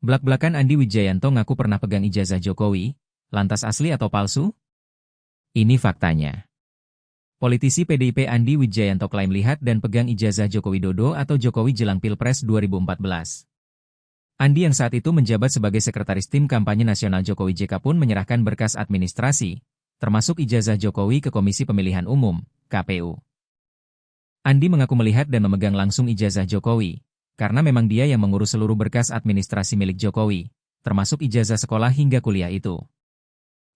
Blak-blakan Andi Wijayanto ngaku pernah pegang ijazah Jokowi, lantas asli atau palsu? Ini faktanya. Politisi PDIP Andi Wijayanto klaim lihat dan pegang ijazah Joko Widodo atau Jokowi jelang Pilpres 2014. Andi yang saat itu menjabat sebagai Sekretaris Tim Kampanye Nasional Jokowi JK pun menyerahkan berkas administrasi, termasuk ijazah Jokowi ke Komisi Pemilihan Umum, KPU. Andi mengaku melihat dan memegang langsung ijazah Jokowi, karena memang dia yang mengurus seluruh berkas administrasi milik Jokowi, termasuk ijazah sekolah hingga kuliah itu.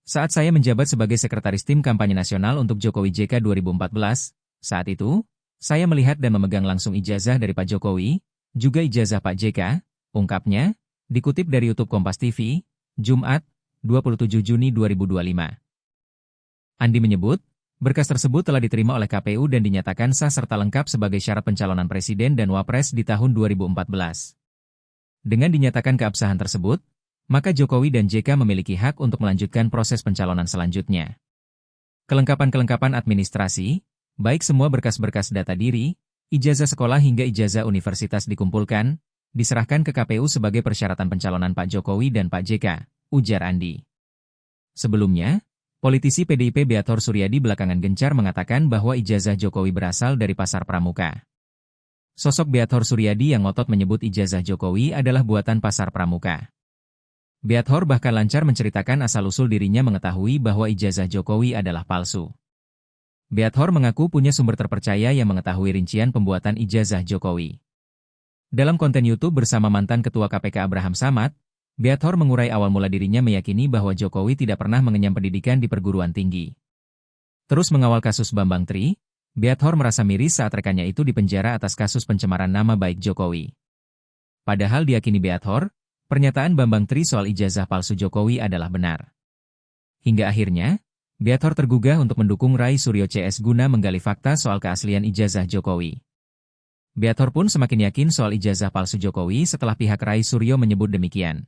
Saat saya menjabat sebagai Sekretaris Tim Kampanye Nasional untuk Jokowi JK 2014, saat itu, saya melihat dan memegang langsung ijazah dari Pak Jokowi, juga ijazah Pak JK, ungkapnya, dikutip dari YouTube Kompas TV, Jumat, 27 Juni 2025. Andi menyebut, berkas tersebut telah diterima oleh KPU dan dinyatakan sah serta lengkap sebagai syarat pencalonan Presiden dan Wapres di tahun 2014. Dengan dinyatakan keabsahan tersebut, maka Jokowi dan JK memiliki hak untuk melanjutkan proses pencalonan selanjutnya. Kelengkapan-kelengkapan administrasi, baik semua berkas-berkas data diri, ijazah sekolah hingga ijazah universitas dikumpulkan, diserahkan ke KPU sebagai persyaratan pencalonan Pak Jokowi dan Pak JK, ujar Andi. Sebelumnya, politisi PDIP Beathor Suryadi belakangan gencar mengatakan bahwa ijazah Jokowi berasal dari pasar pramuka. Sosok Beathor Suryadi yang ngotot menyebut ijazah Jokowi adalah buatan pasar pramuka. Beathor bahkan lancar menceritakan asal-usul dirinya mengetahui bahwa ijazah Jokowi adalah palsu. Beathor mengaku punya sumber terpercaya yang mengetahui rincian pembuatan ijazah Jokowi. Dalam konten YouTube bersama mantan Ketua KPK Abraham Samad, Beathor mengurai awal mula dirinya meyakini bahwa Jokowi tidak pernah mengenyam pendidikan di perguruan tinggi. Terus mengawal kasus Bambang Tri, Beathor merasa miris saat rekannya itu dipenjara atas kasus pencemaran nama baik Jokowi. Padahal diyakini Beathor, pernyataan Bambang Tri soal ijazah palsu Jokowi adalah benar. Hingga akhirnya, Beathor tergugah untuk mendukung Rai Suryo CS guna menggali fakta soal keaslian ijazah Jokowi. Beathor pun semakin yakin soal ijazah palsu Jokowi setelah pihak Rai Suryo menyebut demikian.